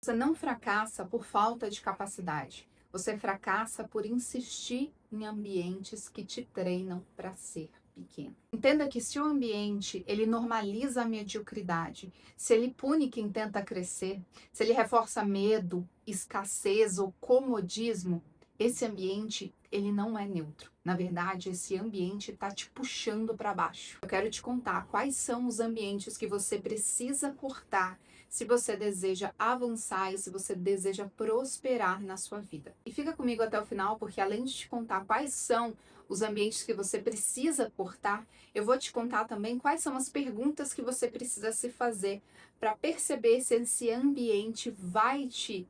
Você não fracassa por falta de capacidade. Você fracassa por insistir em ambientes que te treinam para ser pequeno. Entenda que se o ambiente ele normaliza a mediocridade, se ele pune quem tenta crescer, se ele reforça medo, escassez ou comodismo, esse ambiente ele não é neutro. Na verdade, esse ambiente está te puxando para baixo. Eu quero te contar quais são os ambientes que você precisa cortar se você deseja avançar e se você deseja prosperar na sua vida. E fica comigo até o final, porque além de te contar quais são os ambientes que você precisa cortar, eu vou te contar também quais são as perguntas que você precisa se fazer para perceber se esse ambiente vai te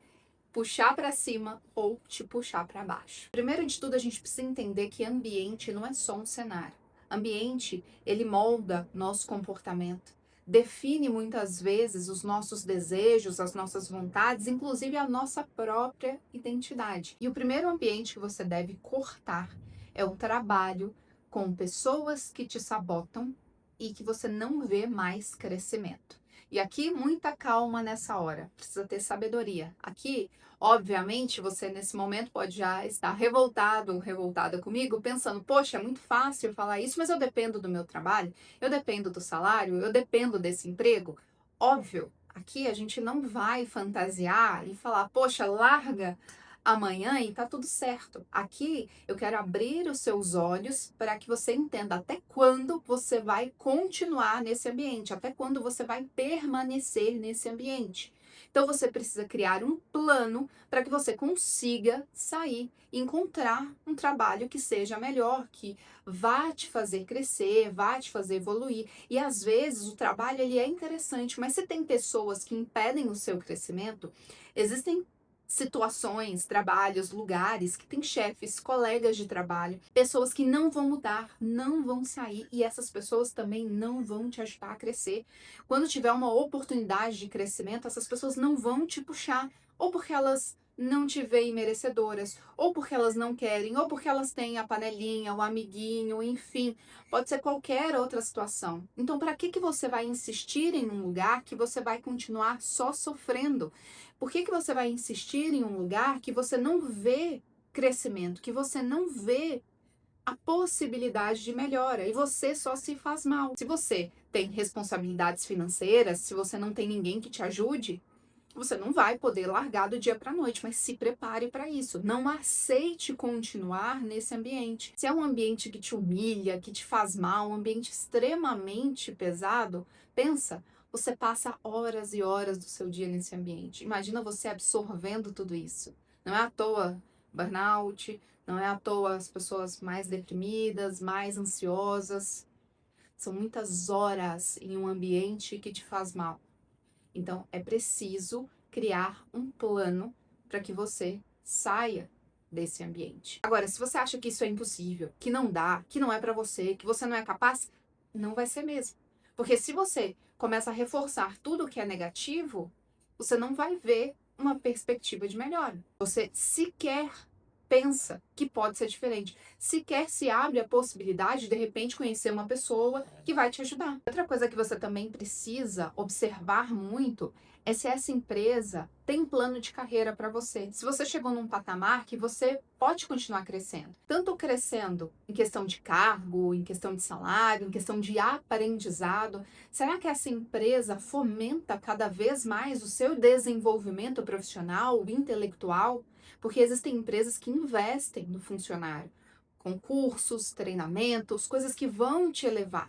puxar para cima ou te puxar para baixo. Primeiro de tudo, a gente precisa entender que ambiente não é só um cenário. Ambiente, ele molda nosso comportamento, define muitas vezes os nossos desejos, as nossas vontades, inclusive a nossa própria identidade. E o primeiro ambiente que você deve cortar é o trabalho com pessoas que te sabotam e que você não vê mais crescimento. E aqui, muita calma nessa hora, precisa ter sabedoria. Aqui, obviamente, você nesse momento pode já estar revoltado ou revoltada comigo, pensando, poxa, é muito fácil falar isso, mas eu dependo do meu trabalho, eu dependo do salário, eu dependo desse emprego. Óbvio, aqui a gente não vai fantasiar e falar, poxa, larga amanhã e tá tudo certo. Aqui eu quero abrir os seus olhos para que você entenda até quando você vai continuar nesse ambiente, até quando você vai permanecer nesse ambiente. Então você precisa criar um plano para que você consiga sair e encontrar um trabalho que seja melhor, que vá te fazer crescer, vá te fazer evoluir. E às vezes o trabalho ele é interessante, mas se tem pessoas que impedem o seu crescimento, existem situações, trabalhos, lugares que tem chefes, colegas de trabalho, pessoas que não vão mudar, não vão sair e essas pessoas também não vão te ajudar a crescer. Quando tiver uma oportunidade de crescimento, essas pessoas não vão te puxar, ou porque elas não te veem merecedoras, ou porque elas não querem, ou porque elas têm a panelinha, o amiguinho, enfim, pode ser qualquer outra situação. Então, para que você vai insistir em um lugar que você vai continuar só sofrendo? Por que você vai insistir em um lugar que você não vê crescimento, que você não vê a possibilidade de melhora e você só se faz mal? Se você tem responsabilidades financeiras, se você não tem ninguém que te ajude, você não vai poder largar do dia para a noite, mas se prepare para isso. Não aceite continuar nesse ambiente. Se é um ambiente que te humilha, que te faz mal, um ambiente extremamente pesado, pensa, você passa horas e horas do seu dia nesse ambiente. Imagina você absorvendo tudo isso. Não é à toa burnout, não é à toa as pessoas mais deprimidas, mais ansiosas. São muitas horas em um ambiente que te faz mal. Então, é preciso criar um plano para que você saia desse ambiente. Agora, se você acha que isso é impossível, que não dá, que não é para você, que você não é capaz, não vai ser mesmo. Porque se você começa a reforçar tudo que é negativo, você não vai ver uma perspectiva de melhora. Você sequer pensa que pode ser diferente. Sequer se abre a possibilidade de repente conhecer uma pessoa que vai te ajudar. Outra coisa que você também precisa observar muito é se essa empresa tem um plano de carreira para você. Se você chegou num patamar que você pode continuar crescendo, tanto crescendo em questão de cargo, em questão de salário, em questão de aprendizado, será que essa empresa fomenta cada vez mais o seu desenvolvimento profissional, intelectual? Porque existem empresas que investem no funcionário, com cursos, treinamentos, coisas que vão te elevar.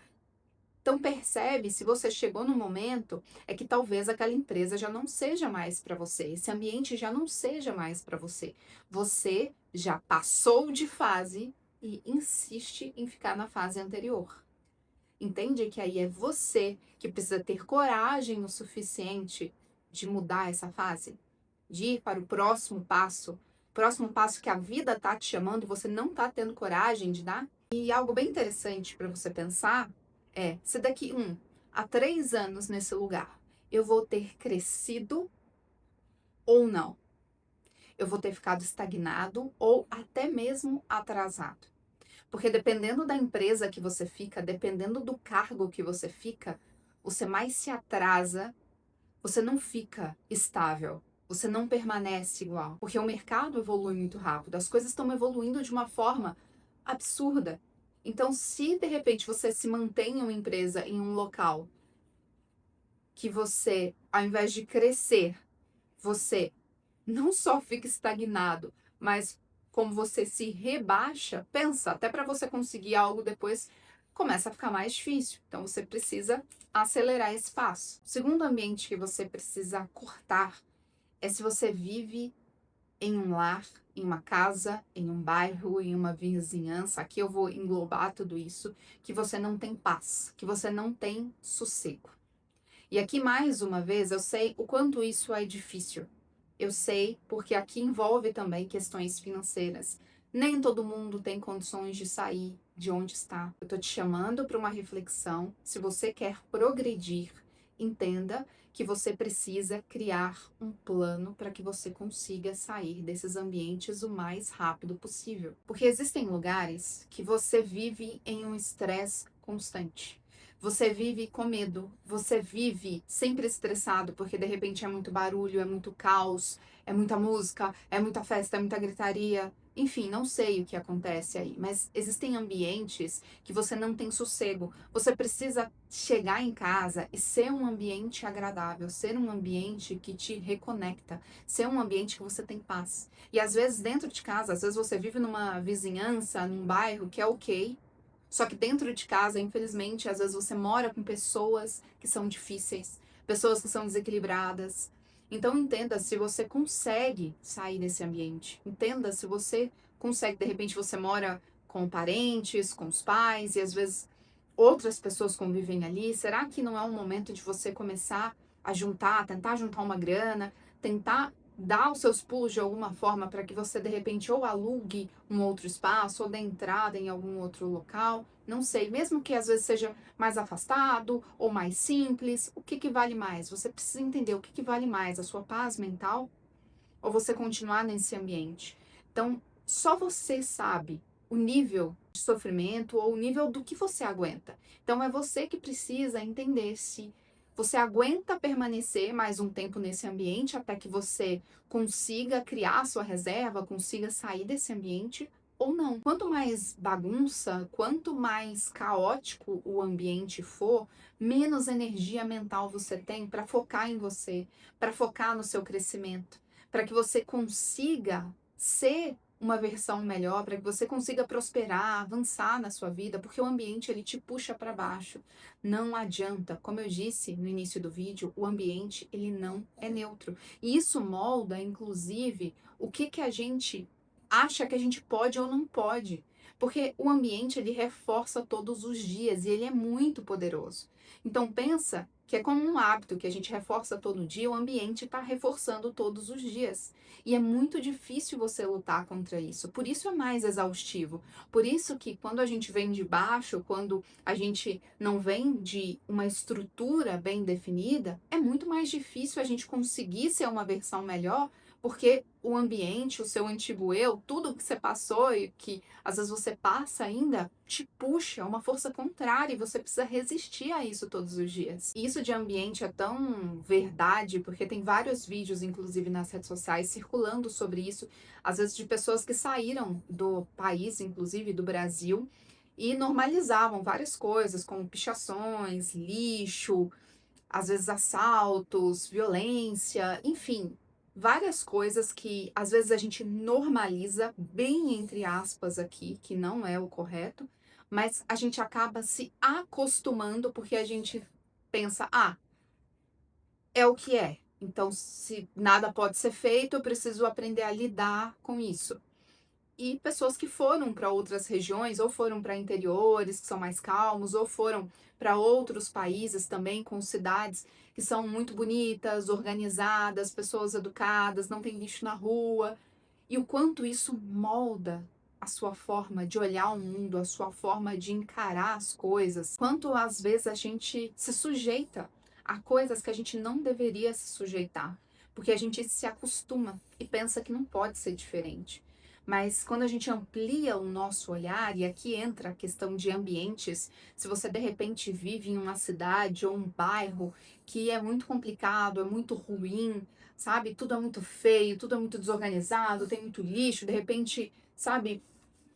Então percebe se você chegou no momento é que talvez aquela empresa já não seja mais para você, esse ambiente já não seja mais para você. Você já passou de fase e insiste em ficar na fase anterior. Entende que aí é você que precisa ter coragem o suficiente de mudar essa fase? De ir para o próximo passo que a vida está te chamando e você não está tendo coragem de dar? E algo bem interessante para você pensar é, se daqui 1 a 3 anos nesse lugar eu vou ter crescido ou não? Eu vou ter ficado estagnado ou até mesmo atrasado? Porque dependendo da empresa que você fica, dependendo do cargo que você mais se atrasa, você não fica estável. Você não permanece igual, porque o mercado evolui muito rápido, as coisas estão evoluindo de uma forma absurda. Então, se de repente você se mantém em uma empresa, em um local, que você, ao invés de crescer, você não só fica estagnado, mas como você se rebaixa, pensa, até para você conseguir algo depois começa a ficar mais difícil. Então você precisa acelerar esse passo. O segundo ambiente que você precisa cortar é se você vive em um lar, em uma casa, em um bairro, em uma vizinhança. Aqui eu vou englobar tudo isso, que você não tem paz, que você não tem sossego. E aqui mais uma vez eu sei o quanto isso é difícil. Eu sei, porque aqui envolve também questões financeiras. Nem todo mundo tem condições de sair de onde está. Eu estou te chamando para uma reflexão. Se você quer progredir, entenda que você precisa criar um plano para que você consiga sair desses ambientes o mais rápido possível. Porque existem lugares que você vive em um estresse constante. Você vive com medo, você vive sempre estressado, porque de repente é muito barulho, é muito caos, é muita música, é muita festa, é muita gritaria. Enfim, não sei o que acontece aí, mas existem ambientes que você não tem sossego. Você precisa chegar em casa e ser um ambiente agradável, ser um ambiente que te reconecta, ser um ambiente que você tem paz. E às vezes dentro de casa, às vezes você vive numa vizinhança, num bairro que é ok, só que dentro de casa, infelizmente, às vezes você mora com pessoas que são difíceis, pessoas que são desequilibradas. Então entenda se você consegue sair desse ambiente. Entenda se você consegue, de repente você mora com parentes, com os pais e às vezes outras pessoas convivem ali. Será que não é um momento de você começar a juntar, tentar juntar uma grana, tentar dar os seus pulos de alguma forma para que você de repente ou alugue um outro espaço ou dê entrada em algum outro local? Não sei, mesmo que às vezes seja mais afastado ou mais simples, o que que vale mais? Você precisa entender o que que vale mais, a sua paz mental ou você continuar nesse ambiente. Então, só você sabe o nível de sofrimento ou o nível do que você aguenta. Então, é você que precisa entender se você aguenta permanecer mais um tempo nesse ambiente até que você consiga criar a sua reserva, consiga sair desse ambiente ou não. Quanto mais bagunça, quanto mais caótico o ambiente for, menos energia mental você tem para focar em você, para focar no seu crescimento, para que você consiga ser uma versão melhor, para que você consiga prosperar, avançar na sua vida, porque o ambiente ele te puxa para baixo. Não adianta, como eu disse no início do vídeo, o ambiente ele não é neutro. E isso molda, inclusive, o que que a gente acha que a gente pode ou não pode. Porque o ambiente ele reforça todos os dias e ele é muito poderoso. Então pensa que é como um hábito que a gente reforça todo dia, o ambiente está reforçando todos os dias. E é muito difícil você lutar contra isso. Por isso é mais exaustivo. Por isso que quando a gente vem de baixo, quando a gente não vem de uma estrutura bem definida, é muito mais difícil a gente conseguir ser uma versão melhor, porque o ambiente, o seu antigo eu, tudo que você passou e que às vezes você passa ainda, te puxa, é uma força contrária e você precisa resistir a isso todos os dias. E isso de ambiente é tão verdade, porque tem vários vídeos, inclusive nas redes sociais, circulando sobre isso, às vezes de pessoas que saíram do país, inclusive do Brasil, e normalizavam várias coisas, como pichações, lixo, às vezes assaltos, violência, enfim, várias coisas que às vezes a gente normaliza, bem entre aspas aqui, que não é o correto, mas a gente acaba se acostumando porque a gente pensa, ah, é o que é. Então, se nada pode ser feito, eu preciso aprender a lidar com isso. E pessoas que foram para outras regiões, ou foram para interiores que são mais calmos, ou foram para outros países também com cidades que são muito bonitas, organizadas, pessoas educadas, não tem lixo na rua. E o quanto isso molda a sua forma de olhar o mundo, a sua forma de encarar as coisas. Quanto às vezes a gente se sujeita a coisas que a gente não deveria se sujeitar, porque a gente se acostuma e pensa que não pode ser diferente. Mas quando a gente amplia o nosso olhar, e aqui entra a questão de ambientes, se você de repente vive em uma cidade ou um bairro que é muito complicado, é muito ruim, sabe? Tudo é muito feio, tudo é muito desorganizado, tem muito lixo, de repente, sabe?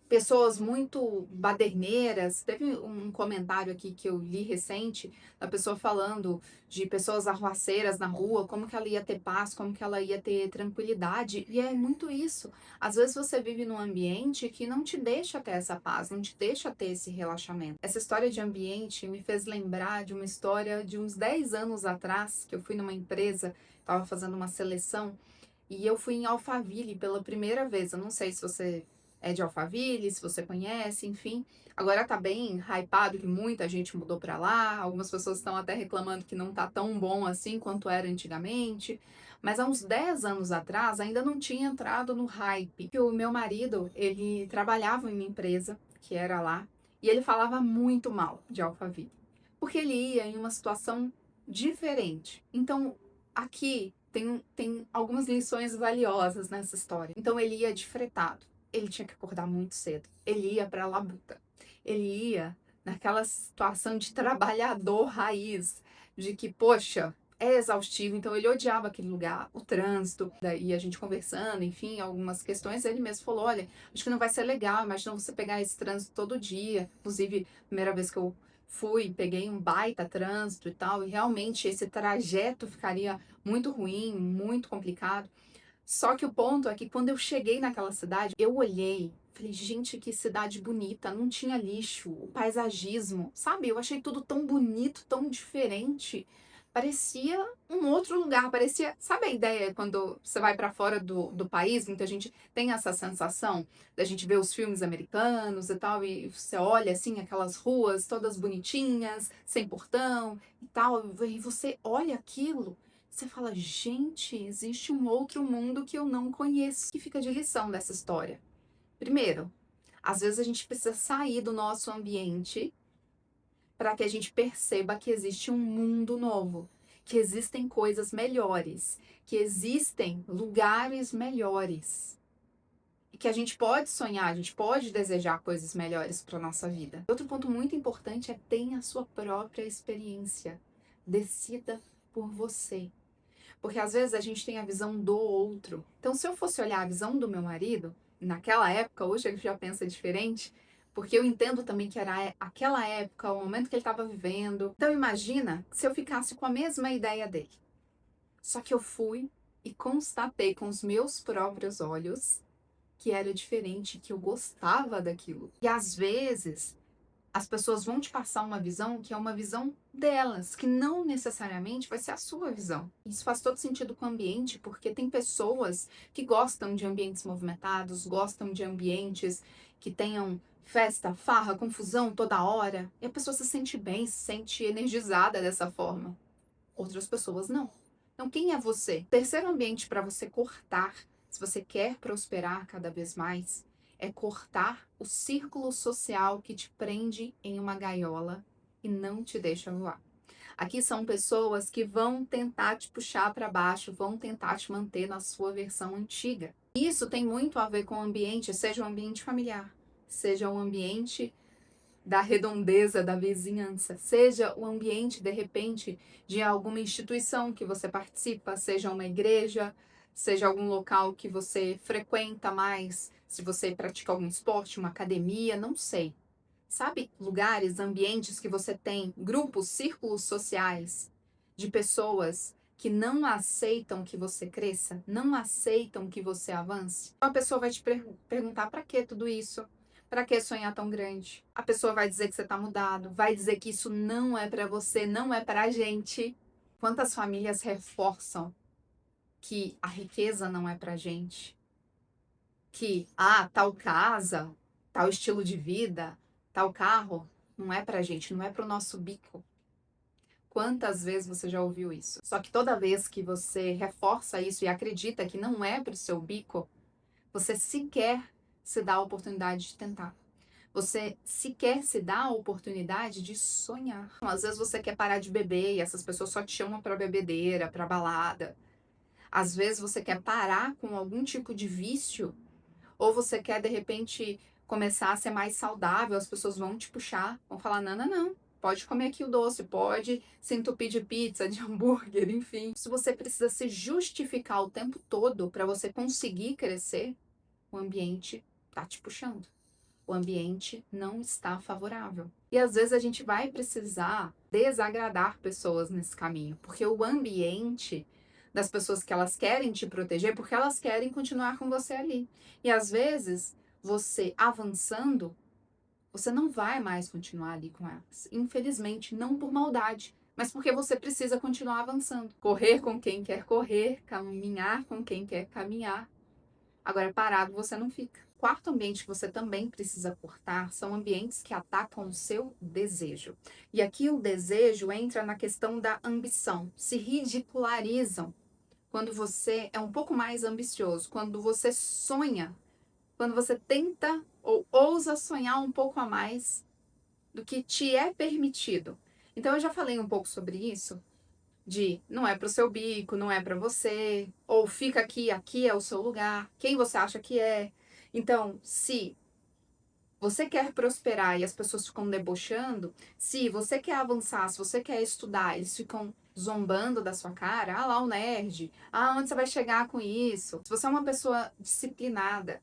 Pessoas muito baderneiras. Teve um comentário aqui que eu li recente, da pessoa falando de pessoas arruaceiras na rua, como que ela ia ter paz, como que ela ia ter tranquilidade. E é muito isso. Às vezes você vive num ambiente que não te deixa ter essa paz, não te deixa ter esse relaxamento. Essa história de ambiente me fez lembrar de uma história de uns 10 anos atrás, que eu fui numa empresa, estava fazendo uma seleção, e eu fui em Alphaville pela primeira vez. Eu não sei se você é de Alphaville, se você conhece, enfim. Agora tá bem hypado que muita gente mudou pra lá. Algumas pessoas estão até reclamando que não tá tão bom assim quanto era antigamente. Mas há uns 10 anos atrás ainda não tinha entrado no hype. O meu marido, ele trabalhava em uma empresa que era lá e ele falava muito mal de Alphaville. Porque ele ia em uma situação diferente. Então, aqui tem algumas lições valiosas nessa história. Então, ele ia de fretado. Ele tinha que acordar muito cedo. Ele ia para a labuta. Ele ia naquela situação de trabalhador raiz, de que, poxa, é exaustivo. Então, ele odiava aquele lugar, o trânsito. Daí a gente conversando, enfim, algumas questões. Ele mesmo falou: olha, acho que não vai ser legal. Imagina você pegar esse trânsito todo dia. Inclusive, primeira vez que eu fui, peguei um baita trânsito e tal, e realmente esse trajeto ficaria muito ruim, muito complicado. Só que o ponto é que quando eu cheguei naquela cidade, eu olhei, falei, gente, que cidade bonita, não tinha lixo, o paisagismo, sabe? Eu achei tudo tão bonito, tão diferente. Parecia um outro lugar, parecia, sabe a ideia quando você vai para fora do país, muita gente tem essa sensação da gente ver os filmes americanos e tal, e você olha assim aquelas ruas todas bonitinhas, sem portão e tal, e você olha aquilo, você fala, gente, existe um outro mundo que eu não conheço. O que fica de lição dessa história? Primeiro, às vezes a gente precisa sair do nosso ambiente para que a gente perceba que existe um mundo novo, que existem coisas melhores, que existem lugares melhores. E que a gente pode sonhar, a gente pode desejar coisas melhores para nossa vida. Outro ponto muito importante é tenha a sua própria experiência. Decida por você. Porque às vezes a gente tem a visão do outro. Então, se eu fosse olhar a visão do meu marido, naquela época, hoje ele já pensa diferente, porque eu entendo também que era aquela época, o momento que ele estava vivendo. Então, imagina se eu ficasse com a mesma ideia dele. Só que eu fui e constatei com os meus próprios olhos que era diferente, que eu gostava daquilo. E às vezes as pessoas vão te passar uma visão que é uma visão delas, que não necessariamente vai ser a sua visão. Isso faz todo sentido com o ambiente, porque tem pessoas que gostam de ambientes movimentados, gostam de ambientes que tenham festa, farra, confusão toda hora, e a pessoa se sente bem, se sente energizada dessa forma. Outras pessoas não. Então, quem é você? Terceiro ambiente para você cortar, se você quer prosperar cada vez mais, é cortar o círculo social que te prende em uma gaiola e não te deixa voar. Aqui são pessoas que vão tentar te puxar para baixo, vão tentar te manter na sua versão antiga. Isso tem muito a ver com o ambiente, seja um ambiente familiar, seja um ambiente da redondeza da vizinhança, seja o ambiente, de repente, de alguma instituição que você participa, seja uma igreja, seja algum local que você frequenta mais, se você pratica algum esporte, uma academia, não sei. Sabe, lugares, ambientes que você tem, grupos, círculos sociais de pessoas que não aceitam que você cresça, não aceitam que você avance? Então a pessoa vai te perguntar para que tudo isso? Para que sonhar tão grande? A pessoa vai dizer que você está mudado, vai dizer que isso não é para você, não é para a gente. Quantas famílias reforçam que a riqueza não é para gente? Que, tal casa, tal estilo de vida, tal carro, não é pra gente, não é pro nosso bico. Quantas vezes você já ouviu isso? Só que toda vez que você reforça isso e acredita que não é pro seu bico, você sequer se dá a oportunidade de tentar. Você sequer se dá a oportunidade de sonhar. Às vezes você quer parar de beber e essas pessoas só te chamam pra bebedeira, pra balada. Às vezes você quer parar com algum tipo de vício, Ou você quer, de repente, começar a ser mais saudável, as pessoas vão te puxar, vão falar, não, não, não. Pode comer aqui o doce, pode se entupir de pizza, de hambúrguer, enfim. Se você precisa se justificar o tempo todo para você conseguir crescer, o ambiente tá te puxando. O ambiente não está favorável. E às vezes a gente vai precisar desagradar pessoas nesse caminho, porque o ambiente das pessoas que elas querem te proteger, porque elas querem continuar com você ali. E às vezes, você avançando, você não vai mais continuar ali com elas. Infelizmente, não por maldade, mas porque você precisa continuar avançando. Correr com quem quer correr, caminhar com quem quer caminhar. Agora, parado você não fica. Quarto ambiente que você também precisa cortar são ambientes que atacam o seu desejo. E aqui o desejo entra na questão da ambição. Se ridicularizam quando você é um pouco mais ambicioso, quando você sonha, quando você tenta ou ousa sonhar um pouco a mais do que te é permitido. Então eu já falei um pouco sobre isso, de não é pro seu bico, não é para você, ou fica aqui, aqui é o seu lugar, quem você acha que é. Então, se você quer prosperar e as pessoas ficam debochando, se você quer avançar, se você quer estudar, eles ficam zombando da sua cara, ah lá o nerd, ah, onde você vai chegar com isso? Se você é uma pessoa disciplinada,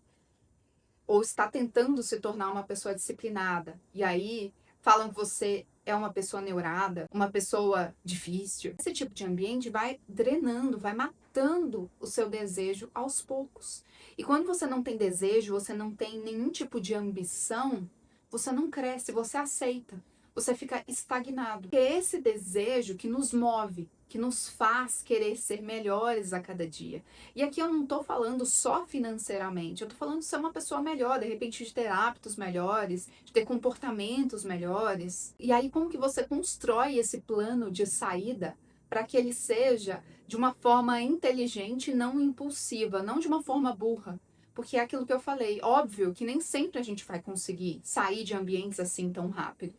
ou está tentando se tornar uma pessoa disciplinada, e aí falam que você é uma pessoa neurada, uma pessoa difícil. Esse tipo de ambiente vai drenando, vai matando o seu desejo aos poucos. E quando você não tem desejo, você não tem nenhum tipo de ambição, você não cresce, você aceita. Você fica estagnado. É esse desejo que nos move, que nos faz querer ser melhores a cada dia. E aqui eu não tô falando só financeiramente, eu tô falando de ser uma pessoa melhor, de repente de ter hábitos melhores, de ter comportamentos melhores. E aí como que você constrói esse plano de saída para que ele seja de uma forma inteligente, não impulsiva, não de uma forma burra? Porque é aquilo que eu falei, óbvio que nem sempre a gente vai conseguir sair de ambientes assim tão rápido.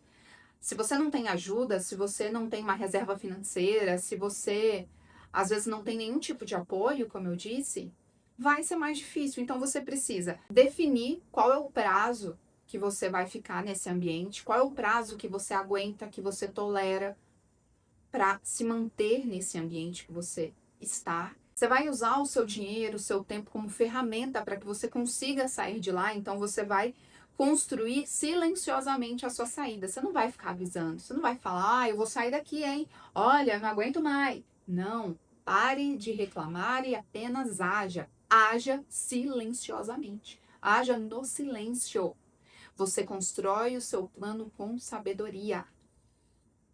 Se você não tem ajuda, se você não tem uma reserva financeira, se você às vezes não tem nenhum tipo de apoio, como eu disse, vai ser mais difícil. Então você precisa definir qual é o prazo que você vai ficar nesse ambiente, qual é o prazo que você aguenta, que você tolera para se manter nesse ambiente que você está. Você vai usar o seu dinheiro, o seu tempo como ferramenta para que você consiga sair de lá, então você vai construir silenciosamente a sua saída. Você não vai ficar avisando, você não vai falar, eu vou sair daqui, hein? Olha, não aguento mais. Não, pare de reclamar e apenas haja. Haja silenciosamente. Haja no silêncio. Você constrói o seu plano com sabedoria.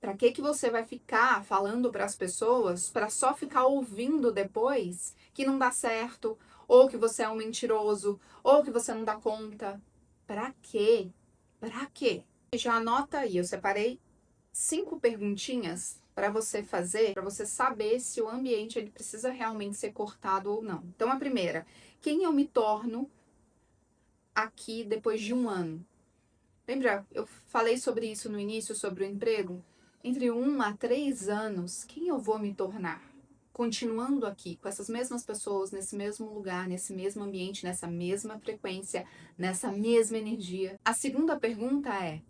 Para que você vai ficar falando para as pessoas para só ficar ouvindo depois que não dá certo, ou que você é um mentiroso, ou que você não dá conta? Para quê? Para quê? Já anota aí, eu separei 5 perguntinhas para você fazer, para você saber se o ambiente ele precisa realmente ser cortado ou não. Então a primeira, quem eu me torno aqui depois de um ano? Lembra, eu falei sobre isso no início, sobre o emprego? Entre 1 a 3 anos, quem eu vou me tornar? Continuando aqui, com essas mesmas pessoas, nesse mesmo lugar, nesse mesmo ambiente, nessa mesma frequência, nessa mesma energia. A segunda pergunta é,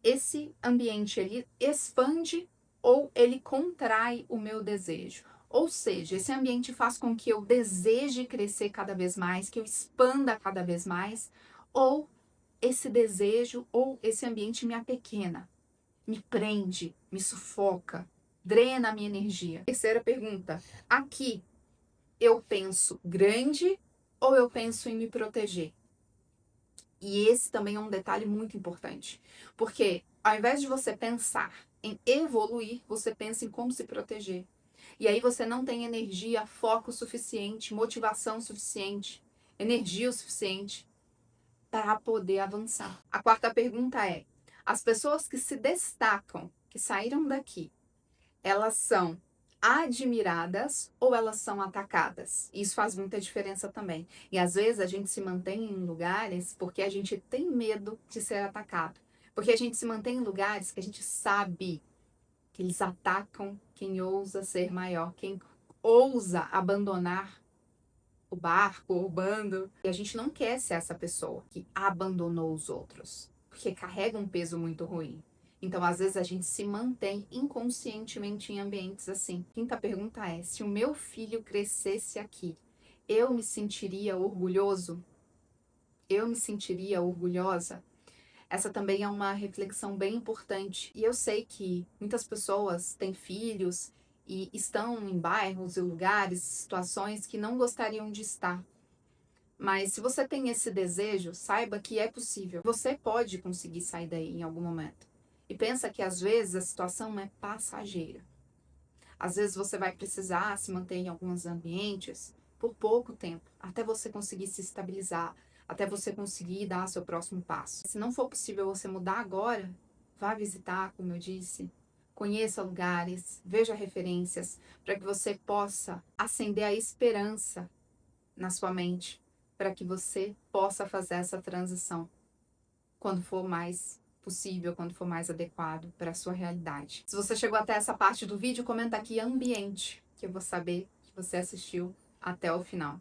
esse ambiente, ele expande ou ele contrai o meu desejo? Ou seja, esse ambiente faz com que eu deseje crescer cada vez mais, que eu expanda cada vez mais, ou esse desejo ou esse ambiente me apequena, me prende, me sufoca, drena a minha energia. Terceira pergunta: aqui eu penso grande ou eu penso em me proteger? E esse também é um detalhe muito importante, porque ao invés de você pensar em evoluir, você pensa em como se proteger. E aí você não tem energia, foco suficiente, motivação suficiente, energia o suficiente para poder avançar. A quarta pergunta é: as pessoas que se destacam, que saíram daqui, elas são admiradas ou elas são atacadas? Isso faz muita diferença também. E às vezes a gente se mantém em lugares porque a gente tem medo de ser atacado. Porque a gente se mantém em lugares que a gente sabe que eles atacam quem ousa ser maior, quem ousa abandonar o barco ou o bando. E a gente não quer ser essa pessoa que abandonou os outros, porque carrega um peso muito ruim. Então, às vezes, a gente se mantém inconscientemente em ambientes assim. Quinta pergunta é: se o meu filho crescesse aqui, eu me sentiria orgulhoso? Eu me sentiria orgulhosa? Essa também é uma reflexão bem importante. E eu sei que muitas pessoas têm filhos e estão em bairros e lugares, situações que não gostariam de estar. Mas se você tem esse desejo, saiba que é possível. Você pode conseguir sair daí em algum momento. E pensa que às vezes a situação é passageira. Às vezes você vai precisar se manter em alguns ambientes por pouco tempo, até você conseguir se estabilizar, até você conseguir dar seu próximo passo. Se não for possível você mudar agora, vá visitar, como eu disse, conheça lugares, veja referências, para que você possa acender a esperança na sua mente, para que você possa fazer essa transição quando for mais possível, quando for mais adequado para a sua realidade. Se você chegou até essa parte do vídeo, comenta aqui ambiente, que eu vou saber que você assistiu até o final.